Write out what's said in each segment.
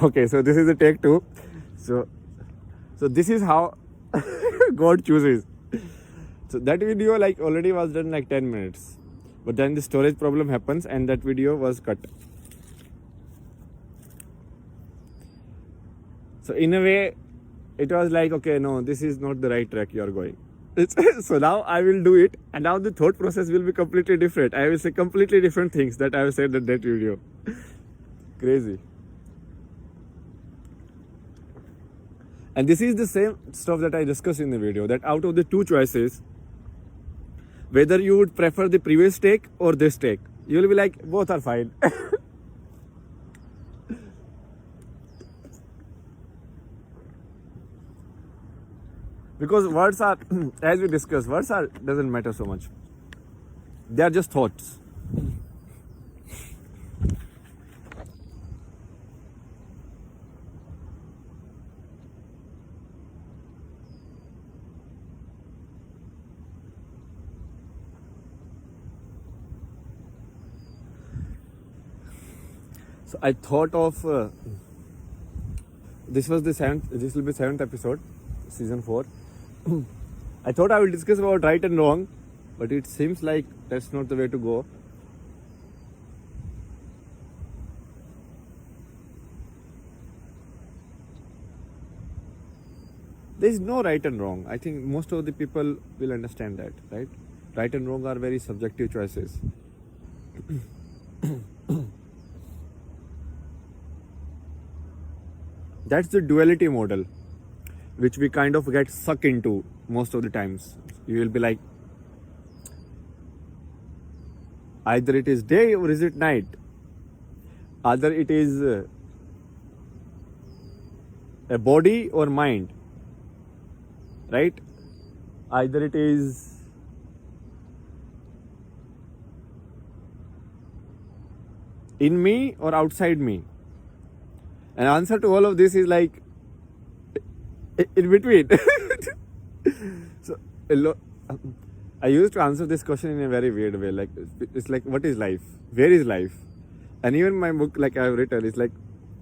Okay, so this is the take two. So this is how God chooses. So that video like already was done like 10 minutes. But then the storage problem happens and that video was cut. So in a way, it was like, okay, no, this is not the right track you are going. So now I will do it, and now the thought process will be completely different. I will say completely different things that I have said in that video. Crazy. And this is the same stuff that I discussed in the video, that out of the two choices, whether you would prefer the previous take or this take, you will be like, both are fine. Because words are, as we discussed, words are doesn't matter so much. They are just thoughts. So I thought of this will be seventh episode, season 4. I thought I will discuss about right and wrong, but it seems like that's not the way to go. There is no right and wrong. I think most of the people will understand that, right? Right and wrong are very subjective choices. That's the duality model, which we kind of get sucked into most of the times. You will be like, either it is day or is it night? Either it is a body or mind, right? Either it is in me or outside me. And answer to all of this is like in between. So I used to answer this question in a very weird way. Like it's like, what is life? Where is life? And even my book, like I've written, is like,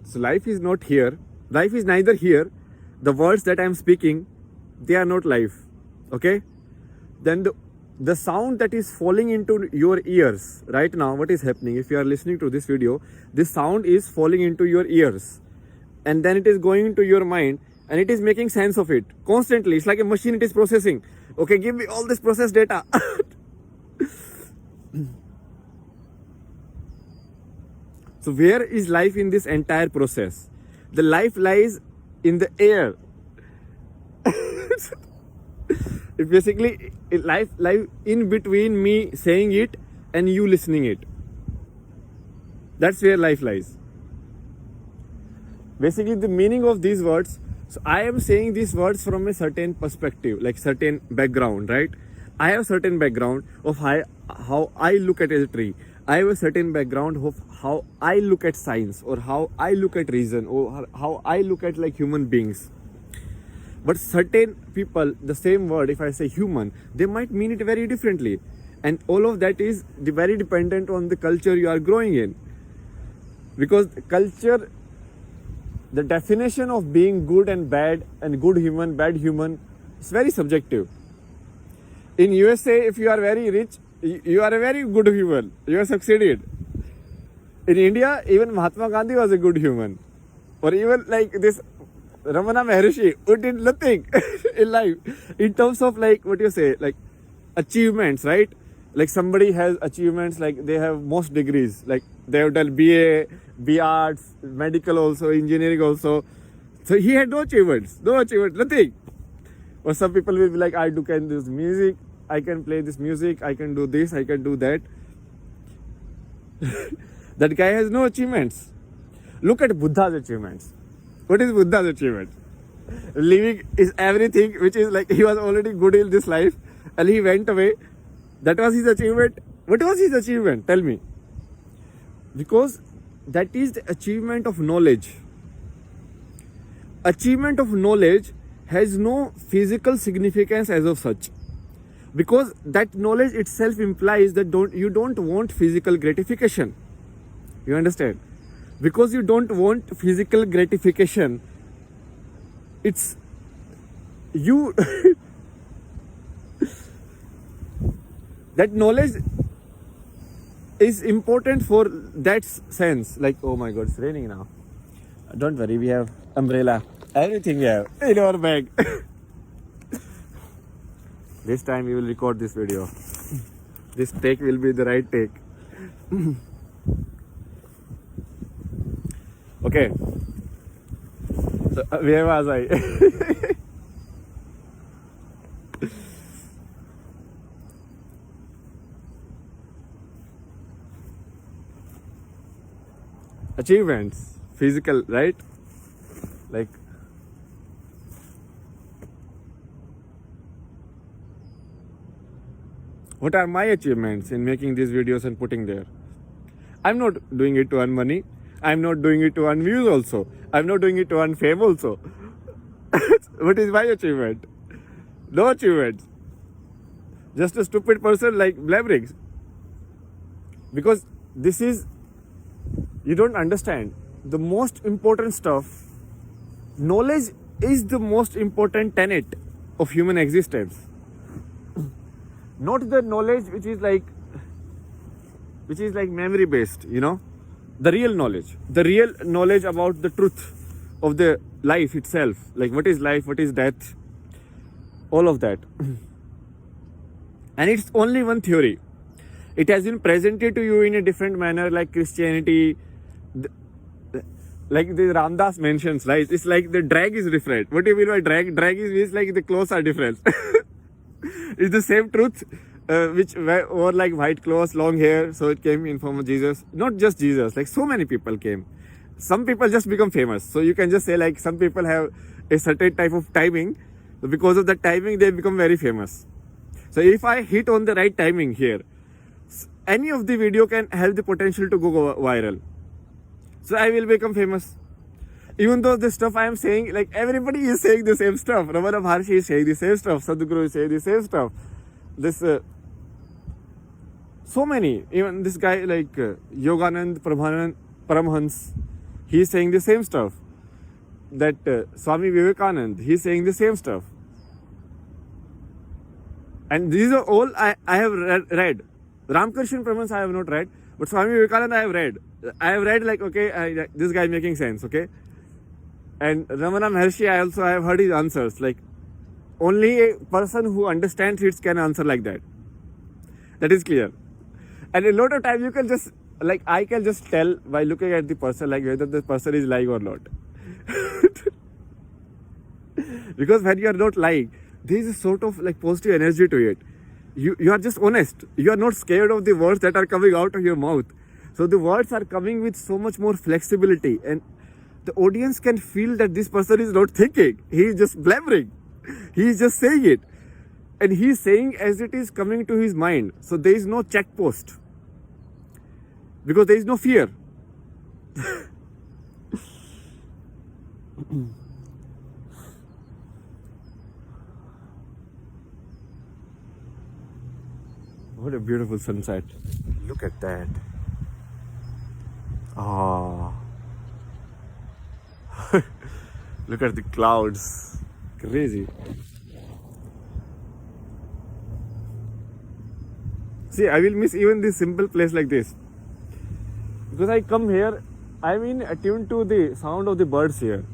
so life is not here. Life is neither here. The words that I'm speaking, they are not life. Okay? Then the sound that is falling into your ears right now, what is happening? If you are listening to this video, this sound is falling into your ears, and then it is going into your mind, and it is making sense of it constantly. It's like a machine, it is processing. Okay, give me all this processed data. So where is life in this entire process? The life lies in the air. It basically, life in between me saying it and you listening it. That's where life lies. Basically, the meaning of these words. So I am saying these words from a certain perspective, like certain background, right? I have certain background of how I look at a tree. I have a certain background of how I look at science, or how I look at reason, or how I look at like human beings. But certain people, the same word, if I say human, they might mean it very differently. And all of that is very dependent on the culture you are growing in. Because culture, the definition of being good and bad, and good human, bad human, is very subjective. In USA, if you are very rich, you are a very good human. You have succeeded. In India, even Mahatma Gandhi was a good human. Or even like this Ramana Maharishi, who did nothing in life in terms of like, what you say, like achievements, right? Like somebody has achievements, like they have most degrees, like they have done BA, B.Arts, medical also, engineering also. So he had no achievements, nothing. Or some people will be like, I can do this music, I can play this music, I can do this, I can do that. That guy has no achievements. Look at Buddha's achievements. What is Buddha's achievement? Living is everything, which is like he was already good in this life and he went away. That was his achievement. What was his achievement? Tell me. Because that is the achievement of knowledge. Achievement of knowledge has no physical significance as of such. Because that knowledge itself implies that you don't want physical gratification. You understand? because you don't want physical gratification. It's you. That knowledge is important for that sense. Like, oh my god, it's raining now. Don't worry, we have umbrella, everything we have in our bag. This time we will record this video. This take will be the right take. Okay. So, where was I? Achievements, physical, right? Like, what are my achievements in making these videos and putting there? I'm not doing it to earn money. I'm not doing it to earn views also. I'm not doing it to earn fame also. What is my achievement? No achievements. Just a stupid person like blabbering. Because this is, you don't understand. The most important stuff, knowledge is the most important tenet of human existence. Not the knowledge which is like memory based, you know, the real knowledge about the truth of the life itself, like what is life, what is death, all of that. And it's only one theory. It has been presented to you in a different manner, like Christianity, like the Ramdas mentions, right? It's like the drag is different. What do you mean by drag? Drag is like the clothes are different. It's the same truth, which wore like white clothes, long hair, so it came in form of Jesus. Not just Jesus, like so many people came. Some people just become famous. So you can just say like some people have a certain type of timing. So because of that timing, they become very famous. So if I hit on the right timing here, any of the video can have the potential to go viral. So I will become famous. Even though the stuff I am saying, like everybody is saying the same stuff. Ramana Maharshi is saying the same stuff. Sadhguru is saying the same stuff. This, so many. Even this guy like Yoganand Paramhans, he is saying the same stuff. That Swami Vivekanand, he is saying the same stuff. And these are all I have read. Ramkrishna Paramahansa I have not read, but Swami Vivekananda I have read. I have read like, okay, this guy is making sense, okay? And Ramana Maharshi, I also have heard his answers. Like, only a person who understands it can answer like that. That is clear. And a lot of time you can just, like, I can just tell by looking at the person, like, whether the person is lying or not. Because when you are not lying, there is a sort of like positive energy to it. You are just honest. You are not scared of the words that are coming out of your mouth. So the words are coming with so much more flexibility, and the audience can feel that this person is not thinking. He is just blabbering. He is just saying it. And he is saying as it is coming to his mind. So there is no check post. Because there is no fear. What a beautiful sunset. Look at that. Ah. Look at the clouds. Crazy. See, I will miss even this simple place like this. Because I come here, I'm in attuned to the sound of the birds here.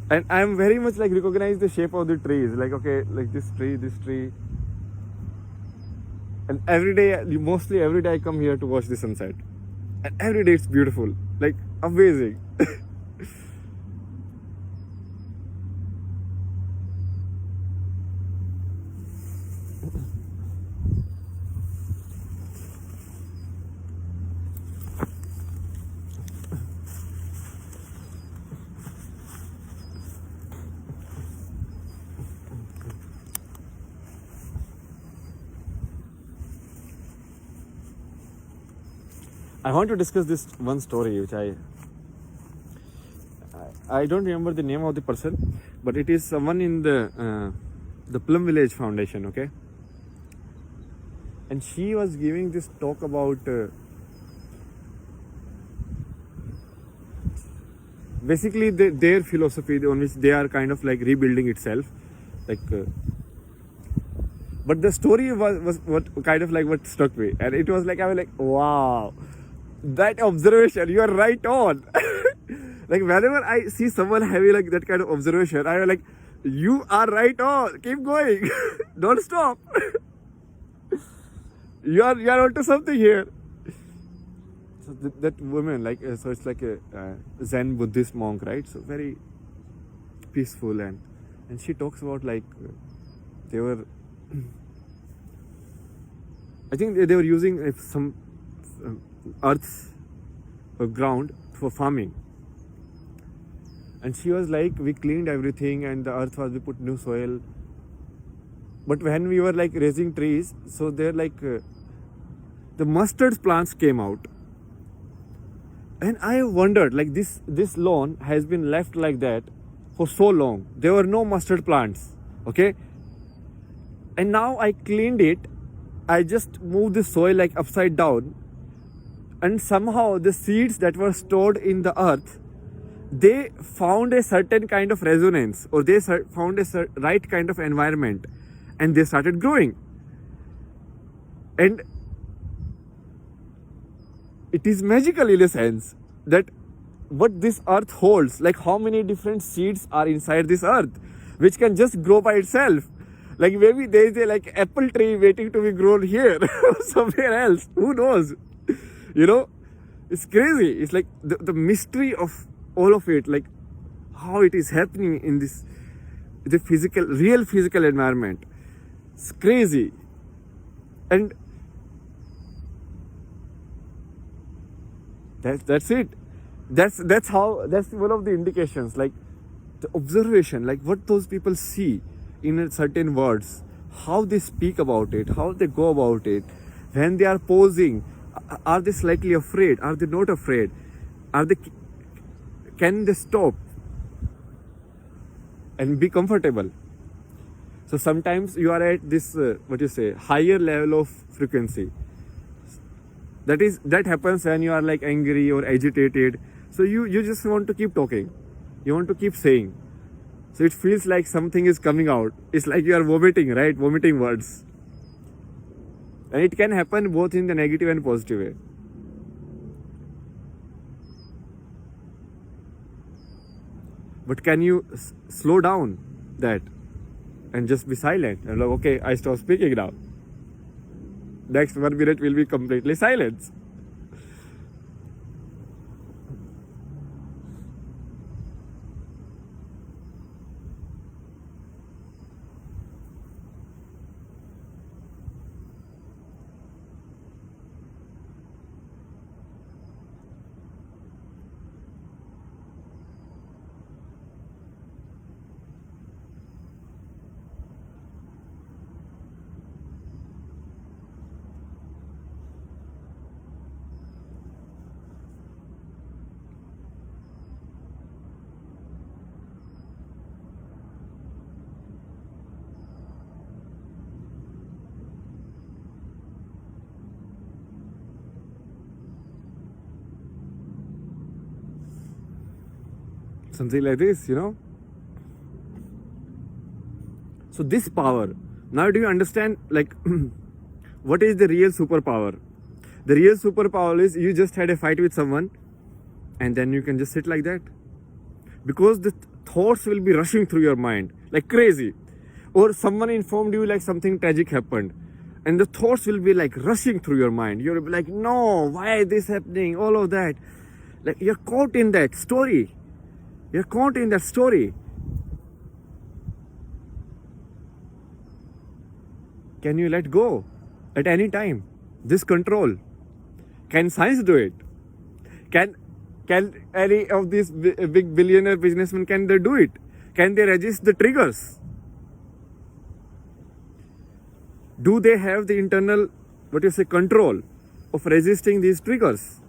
And I'm very much like recognize the shape of the trees. Like, okay, like this tree. And every day, mostly every day I come here to watch the sunset. And every day it's beautiful. Like, amazing. I want to discuss this one story which I don't remember the name of the person, but it is someone in the Plum Village Foundation, okay? And she was giving this talk about basically their philosophy on which they are kind of like rebuilding itself, like. But the story was what kind of like what struck me, and it was like I was like, wow, that observation, you are right on. Like whenever I see someone having like that kind of observation, I am like, you are right on, keep going, don't stop. you are onto something here. So that woman, like, so it's like a Zen Buddhist monk, right? So very peaceful, and she talks about like they were. I think they were using some earth's ground for farming, and she was like, we cleaned everything, and the earth was, we put new soil. But when we were like raising trees, so they're like the mustard plants came out. And I wondered, like this lawn has been left like that for so long. There were no mustard plants, okay? And now I cleaned it. I just moved the soil like upside down, and somehow the seeds that were stored in the earth, they found a certain kind of resonance, or they found a right kind of environment, and they started growing. And it is magical in a sense that what this earth holds, like how many different seeds are inside this earth, which can just grow by itself. Like maybe there is a like apple tree waiting to be grown here, somewhere else. Who knows? You know, it's crazy. It's like the mystery of all of it, like how it is happening in the real physical environment. It's crazy. And that's it. That's one of the indications, like the observation, like what those people see in certain words, how they speak about it, how they go about it, when they are posing, are they slightly afraid, are they not afraid, can they stop and be comfortable. So sometimes you are at this higher level of frequency. That happens when you are like angry or agitated. So you just want to keep talking, you want to keep saying. So it feels like something is coming out. It's like you are vomiting, right? Vomiting words. And it can happen both in the negative and positive way. But can you slow down that and just be silent? And like, okay, I stop speaking now. Next 1 minute will be completely silence. Something like this, you know. So this power, now do you understand like what is the real superpower? The real superpower is you just had a fight with someone and then you can just sit like that, because the thoughts will be rushing through your mind like crazy. Or someone informed you like something tragic happened, and the thoughts will be like rushing through your mind. You'll be like, no, why is this happening, all of that. Like you're caught in that story. You're caught in that story. Can you let go at any time? This control. Can science do it? Can any of these big billionaire businessmen, can they do it? Can they resist the triggers? Do they have the internal, control of resisting these triggers?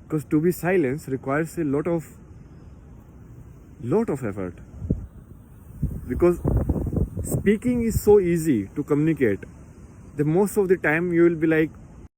Because to be silenced requires a lot of effort. Because speaking is so easy to communicate. The most of the time you will be like